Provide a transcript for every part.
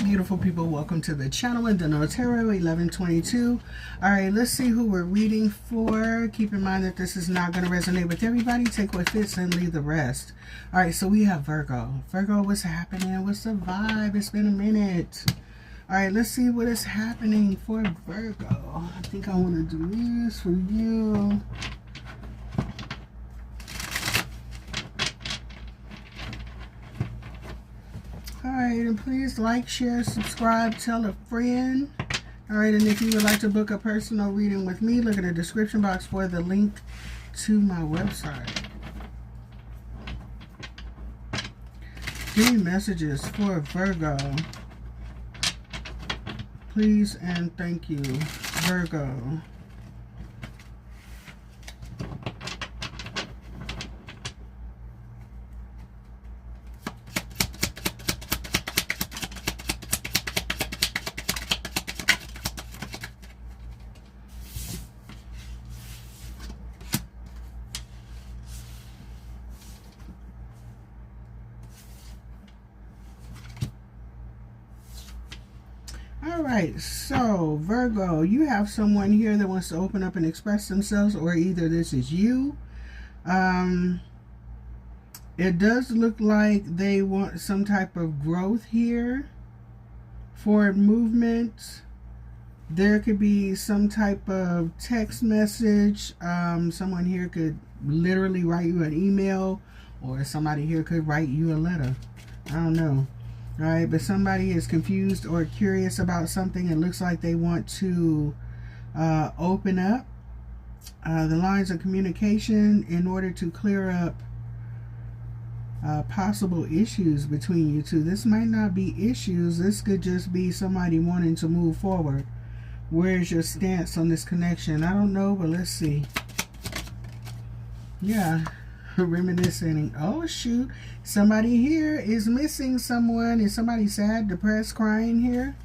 beautiful people, welcome to the channel in the Tarot 1122. All right, let's see who we're reading for. Keep in mind that this is not going to resonate with everybody. Take what fits and leave the rest. All right, so we have Virgo. Virgo, what's happening? What's the vibe? It's been a minute. All right, let's see what is happening for Virgo. I think I want to do this for you. Alright, and please like, share, subscribe, tell a friend. Alright, and if you would like to book a personal reading with me, look at the description box for the link to my website. Give me messages for Virgo. Please and thank you, Virgo. Alright, so Virgo, you have someone here that wants to open up and express themselves, or either this is you. It does look like they want some type of growth here, forward movement. There could be some type of text message. Someone here could literally write you an email, or somebody here could write you a letter. I don't know. All right, but somebody is confused or curious about something. It looks like they want to open up the lines of communication in order to clear up possible issues between you two. This might not be issues. This could just be somebody wanting to move forward. Where's your stance on this connection? I don't know, but let's see. Yeah. Reminiscing. Oh shoot, somebody here is missing someone. Is somebody sad, depressed, crying here?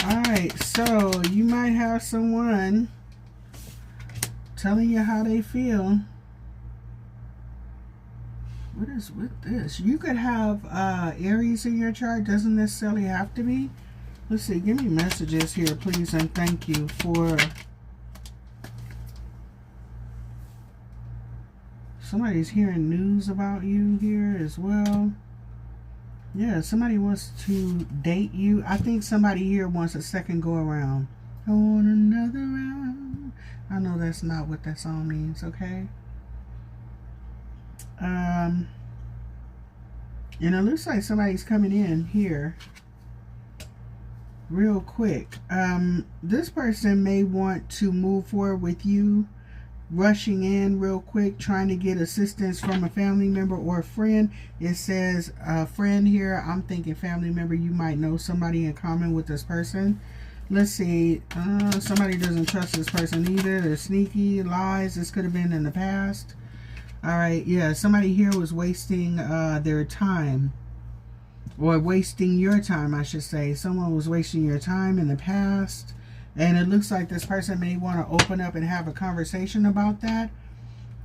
Alright, so you might have someone telling you how they feel. What is with this? You could have Aries in your chart. Doesn't necessarily have to be. Let's see, give me messages here, please, and thank you for... Somebody's hearing news about you here as well. Yeah, somebody wants to date you. I think somebody here wants a second go around. I want another round. I know that's not what that song means, okay? And it looks like somebody's coming in here real quick. This person may want to move forward with you, rushing in real quick, trying to get assistance from a family member or a friend. It says a friend here. I'm thinking family member. You might know somebody in common with this person. Let's see. Somebody doesn't trust this person either. They're sneaky, lies. This could have been in the past. All right, yeah, somebody here was wasting their time, or wasting your time, I should say. Someone was wasting your time in the past. And it looks like this person may want to open up and have a conversation about that.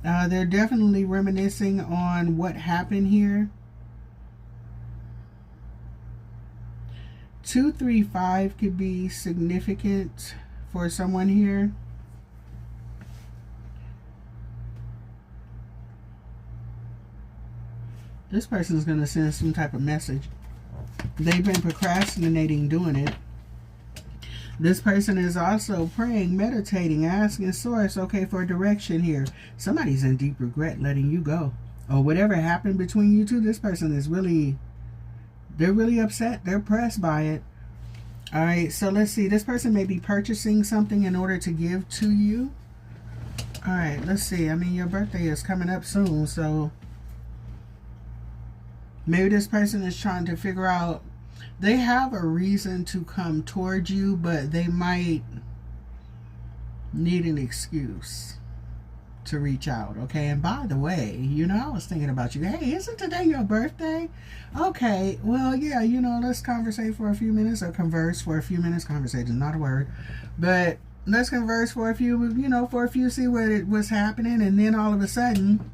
They're definitely reminiscing on what happened here. 235 could be significant for someone here. This person is going to send some type of message. They've been procrastinating doing it. This person is also praying, meditating, asking source, okay, for direction here. Somebody's in deep regret letting you go. Or whatever happened between you two, this person is really, they're really upset. They're pressed by it. All right, so let's see. This person may be purchasing something in order to give to you. All right, let's see. I mean, your birthday is coming up soon, so maybe this person is trying to figure out, they have a reason to come towards you, but they might need an excuse to reach out, okay? And by the way, you know, I was thinking about you. Hey, isn't today your birthday? Okay, well, yeah, you know, let's conversate for a few minutes, or converse for a few minutes. Conversation, not a word, but let's converse for a few, you know, for a few, see what was happening, and then all of a sudden,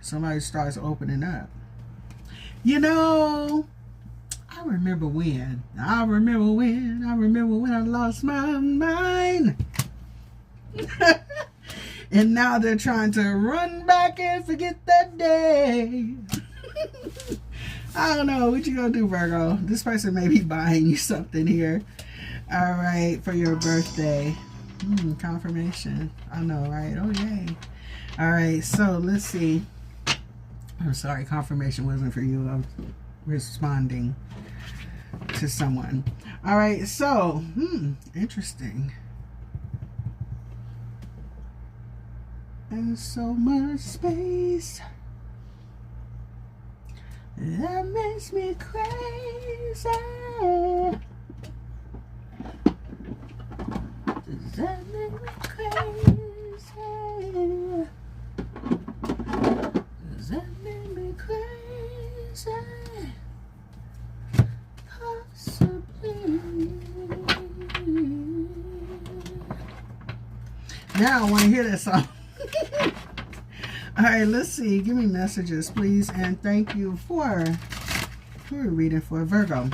Somebody starts opening up. You know, I remember when I lost my mind. And now they're trying to run back and forget that day. I don't know what you gonna do, Virgo. This person may be buying you something here. All right, for your birthday. Confirmation. I know, right? Oh, yay. All right, so let's see. I'm sorry, confirmation wasn't for you. I was responding to someone. All right, so, interesting. And so much space that makes me crazy. Does that make me crazy? Does that make me crazy? Possibly. Now I want to hear that song. All right, let's see. Give me messages, please, and thank you for who are we reading for? Virgo.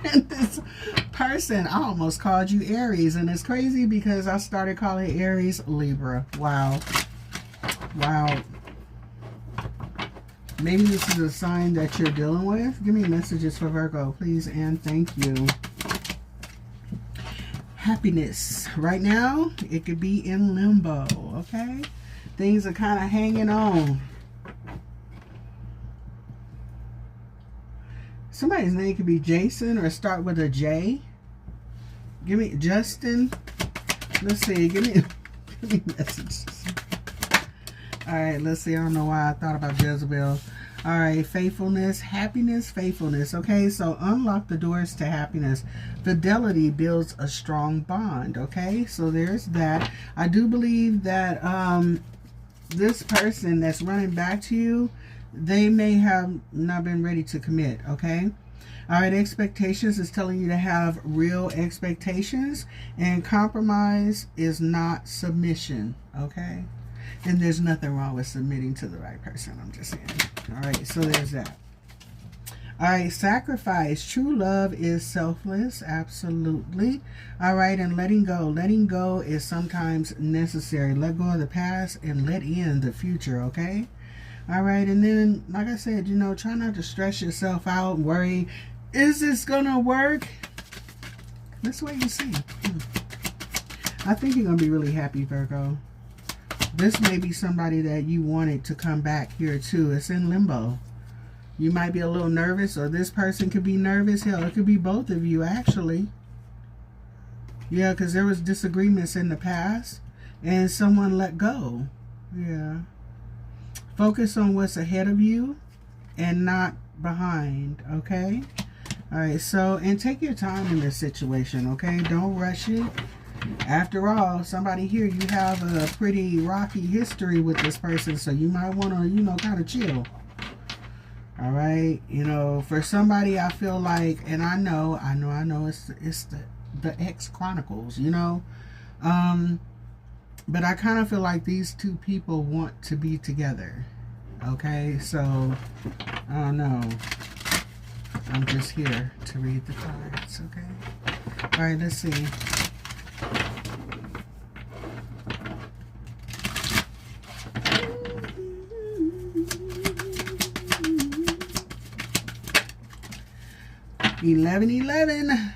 And this person, I almost called you Aries, and it's crazy because I started calling Aries Libra. Wow. Wow. Maybe this is a sign that you're dealing with. Give me messages for Virgo, please, and thank you. Happiness. Right now, it could be in limbo, okay? Things are kind of hanging on. Somebody's name could be Jason or start with a J. Give me Justin. Let's see. Give me messages. All right, let's see. I don't know why I thought about Jezebel. All right, faithfulness, happiness, faithfulness. Okay, so unlock the doors to happiness. Fidelity builds a strong bond. Okay, so there's that. I do believe that this person that's running back to you, they may have not been ready to commit. Okay. All right, expectations is telling you to have real expectations, and compromise is not submission. Okay. And there's nothing wrong with submitting to the right person. I'm just saying. All right, so there's that. All right, sacrifice. True love is selfless. Absolutely. All right, and letting go. Letting go is sometimes necessary. Let go of the past and let in the future, okay? All right, and then, like I said, you know, try not to stress yourself out, worry. Is this going to work? Let's wait and see. I think you're going to be really happy, Virgo. This may be somebody that you wanted to come back here too. It's in limbo. You might be a little nervous, or this person could be nervous. Hell, it could be both of you, actually. Yeah, because there was disagreements in the past, and someone let go. Yeah. Focus on what's ahead of you and not behind, okay? All right, so, and take your time in this situation, okay? Don't rush it. After all, somebody here, you have a pretty rocky history with this person, so you might want to, you know, kind of chill. All right, you know, for somebody, I feel like, and I know, it's the X Chronicles, you know, but I kind of feel like these two people want to be together. Okay, so I don't know. I'm just here to read the cards. Okay. All right, let's see. $1111.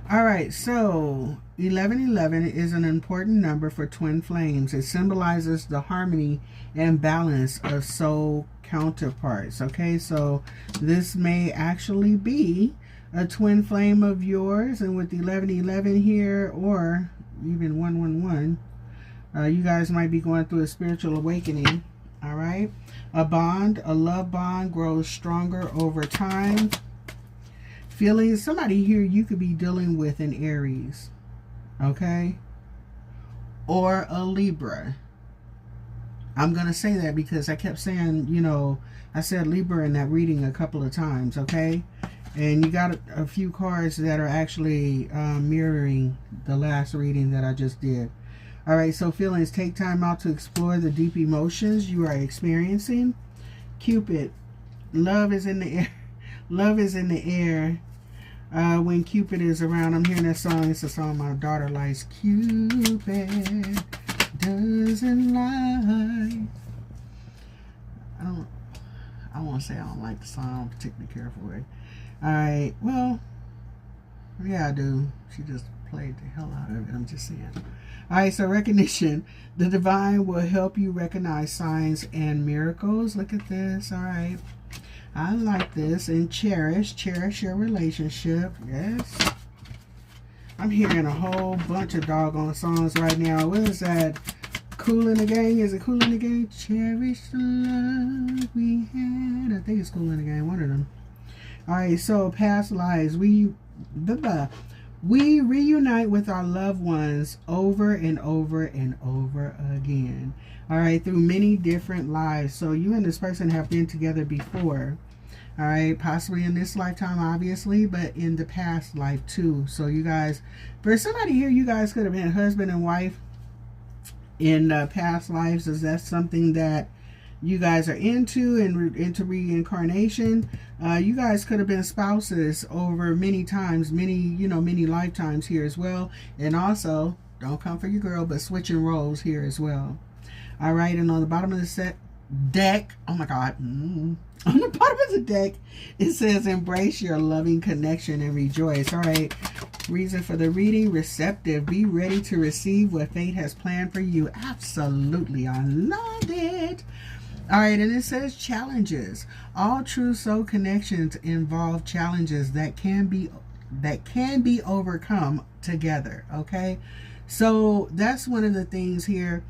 All right, so 1111 is an important number for twin flames. It symbolizes the harmony and balance of soul counterparts. Okay, so this may actually be a twin flame of yours, and with 1111 here, or even 111, you guys might be going through a spiritual awakening. All right, a love bond grows stronger over time. Feelings, somebody here you could be dealing with an Aries, okay, or a Libra. I'm going to say that because I kept saying, you know, I said Libra in that reading a couple of times, okay? And you got a few cards that are actually mirroring the last reading that I just did. All right, so feelings, take time out to explore the deep emotions you are experiencing. Cupid, love is in the air. Love is in the air when Cupid is around. I'm hearing that song. It's a song my daughter likes. Cupid doesn't lie. I won't say I don't like the song. I'm particularly careful with it. All right, well, yeah, I do. She just played the hell out of it. I'm just saying. All right, so recognition. The divine will help you recognize signs and miracles. Look at this. All right. I like this. And cherish your relationship. Yes. I'm hearing a whole bunch of doggone songs right now. What is that? Cool in the Gang? Is it Cool in the Gang? Cherish the love we had. I think it's Cool in the Gang. One of them. All right. So past lives. We reunite with our loved ones over and over and over again. All right, through many different lives. So you and this person have been together before. All right, possibly in this lifetime, obviously, but in the past life too. So you guys, for somebody here, you guys could have been husband and wife in past lives. Is that something that you guys are into and into reincarnation? You guys could have been spouses over many times, many lifetimes here as well. And also, don't come for your girl, but switching roles here as well. All right, and on the bottom of the deck, oh my God, on the bottom of the deck, it says embrace your loving connection and rejoice. All right, reason for the reading, receptive. Be ready to receive what fate has planned for you. Absolutely, I love it. All right, and it says challenges. All true soul connections involve challenges that can be overcome together. Okay, so that's one of the things here.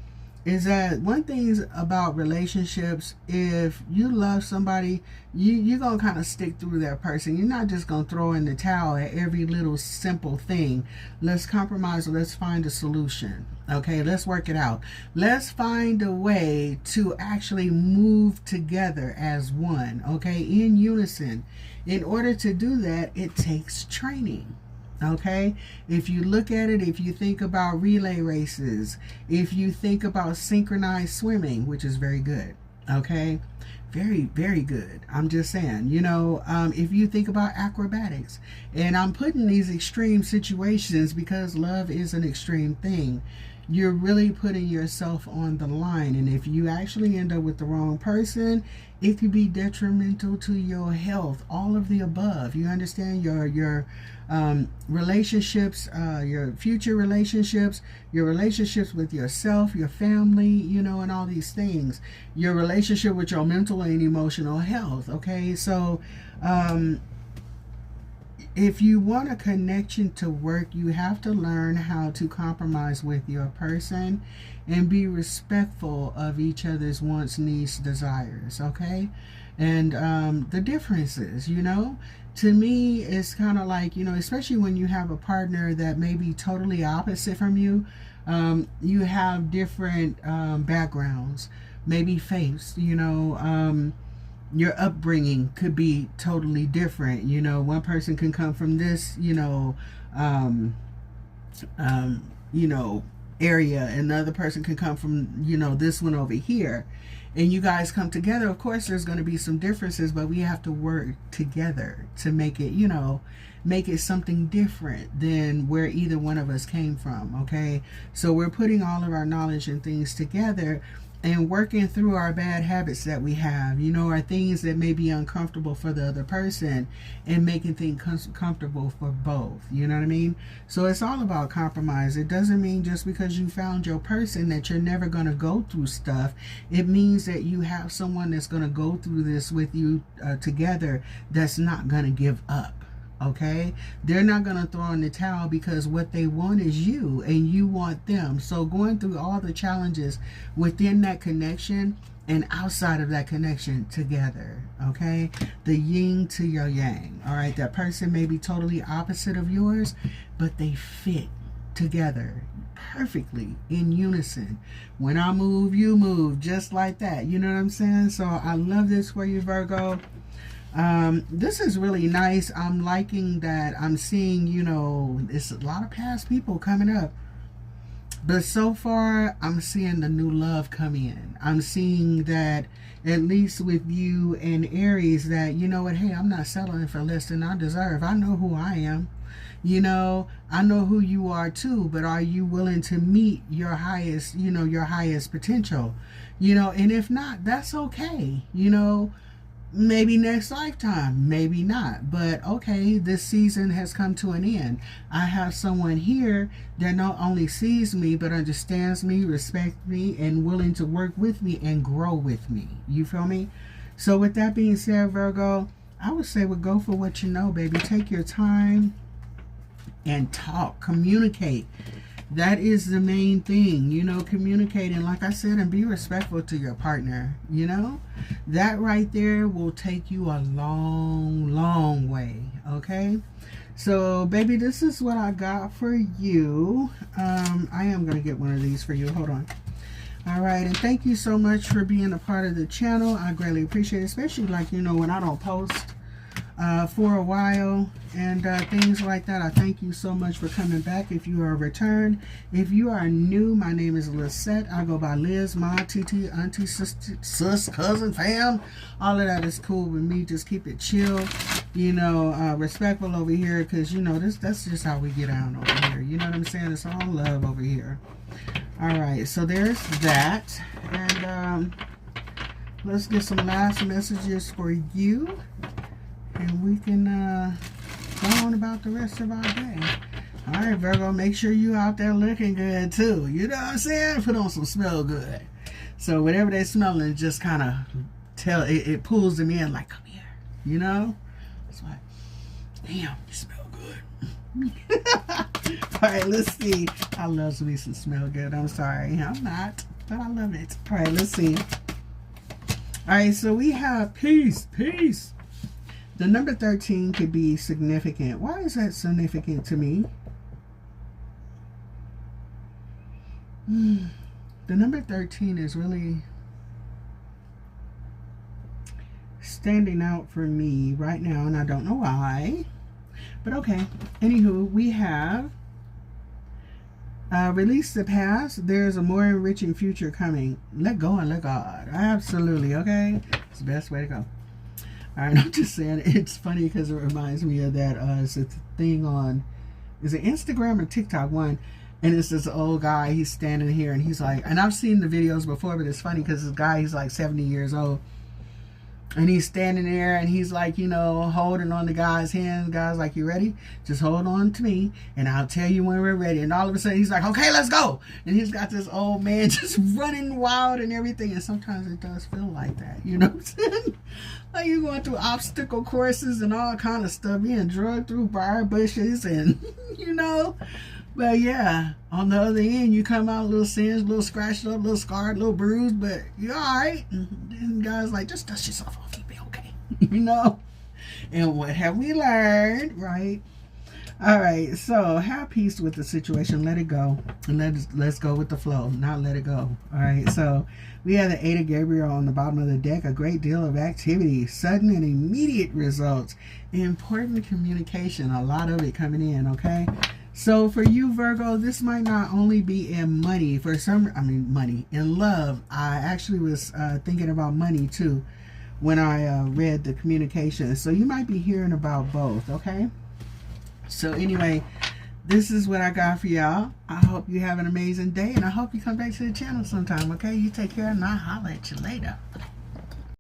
Is that one thing about relationships? If you love somebody, you're gonna kind of stick through that person. You're not just gonna throw in the towel at every little simple thing. Let's compromise. Let's find a solution. Okay, let's work it out. Let's find a way to actually move together as one. Okay, in unison. In order to do that, it takes training. Okay, if you look at it, if you think about relay races, if you think about synchronized swimming, which is very good, okay, very, very good. I'm just saying, if you think about acrobatics, and I'm putting these extreme situations because love is an extreme thing. You're really putting yourself on the line, and if you actually end up with the wrong person, it could be detrimental to your health. All of the above. You understand? Your relationships, your future relationships, your relationships with yourself, your family, and all these things. Your relationship with your mental and emotional health. Okay, so if you want a connection to work, you have to learn how to compromise with your person and be respectful of each other's wants, needs, desires, okay? And the differences, to me, it's kind of like, especially when you have a partner that may be totally opposite from you, you have different backgrounds, maybe faiths, your upbringing could be totally different. One person can come from this, area, and another person can come from, this one over here. And you guys come together. Of course, there's going to be some differences, but we have to work together to make it, make it something different than where either one of us came from. Okay. So we're putting all of our knowledge and things together and working through our bad habits that we have, our things that may be uncomfortable for the other person, and making things comfortable for both. You know what I mean? So it's all about compromise. It doesn't mean just because you found your person that you're never going to go through stuff. It means that you have someone that's going to go through this with you together, that's not going to give up. Okay, they're not going to throw in the towel, because what they want is you and you want them. So going through all the challenges within that connection and outside of that connection together. Okay, the yin to your yang. All right, that person may be totally opposite of yours, but they fit together perfectly in unison. When I move, you move, just like that. You know what I'm saying? So I love this for you, Virgo. This is really nice. I'm liking that I'm seeing, it's a lot of past people coming up. But so far, I'm seeing the new love come in. I'm seeing that, at least with you and Aries, that, you know what, hey, I'm not settling for less than I deserve. I know who I am. You know, I know who you are too, but are you willing to meet your highest, you know, your highest potential? You know, and if not, that's okay. You know, maybe next lifetime, maybe not. But okay, this season has come to an end. I have someone here that not only sees me, but understands me, respects me, and willing to work with me and grow with me. You feel me? So with that being said, Virgo, I would say go for what you know, baby. Take your time and talk, communicate. That is the main thing, you know, communicating, like I said, and be respectful to your partner. You know, that right there will take you a long, long way. Okay, so baby, this is what I got for you. I am gonna get one of these for you. Hold on. All right, and thank you so much for being a part of the channel. I greatly appreciate it, especially, like, you know, when I don't post for a while and things like that. I thank you so much for coming back. If you are a return, if you are new, my name is Lisette. I go by Liz, Mom, TT, Auntie, Sister, Sis, Cousin, Fam. All of that is cool with me. Just keep it chill, you know, respectful over here, because, you know, that's just how we get down over here. You know what I'm saying? It's all love over here. All right, so there's that. And let's get some last messages for you, and we can go on about the rest of our day. All right, Virgo, make sure you out there looking good too. You know what I'm saying? Put on some smell good. So whatever they're smelling, just kind of tell it pulls them in, like, come here. You know? It's like, damn, you smell good. All right, let's see. I love me some smell good. I'm sorry, I'm not, but I love it. All right, let's see. All right, so we have peace. The number 13 could be significant. Why is that significant to me? The number 13 is really standing out for me right now, and I don't know why. But okay. Anywho, we have release the past. There's a more enriching future coming. Let go and let God. Absolutely, okay? It's the best way to go. All right, I'm just saying, it's funny because it reminds me of that it's a thing on, is it Instagram or TikTok one, and it's this old guy, he's standing here and he's like, and I've seen the videos before, but it's funny because this guy, he's like 70 years old, and he's standing there and he's like, you know, holding on the guy's hand. The guy's like, you ready? Just hold on to me and I'll tell you when we're ready. And all of a sudden he's like, okay, let's go. And he's got this old man just running wild and everything. And sometimes it does feel like that, you know what I'm saying? Like you're going through obstacle courses and all kind of stuff, being drugged through briar bushes and, you know. But yeah, on the other end, you come out a little singed, a little scratched up, a little scarred, a little bruised, but you're all right. And guys like, just dust yourself off, you'll be okay. You know? And what have we learned, right? All right, so have peace with the situation. Let it go. And let's go with the flow, not let it go. All right, so we have the Eight of Gabriel on the bottom of the deck. A great deal of activity, sudden and immediate results, important communication, a lot of it coming in, okay? So for you, Virgo, this might not only be in money. Money. In love. I actually was thinking about money too when I read the communication. So you might be hearing about both, okay? So anyway, this is what I got for y'all. I hope you have an amazing day, and I hope you come back to the channel sometime, okay? You take care, and I'll holler at you later. Bye.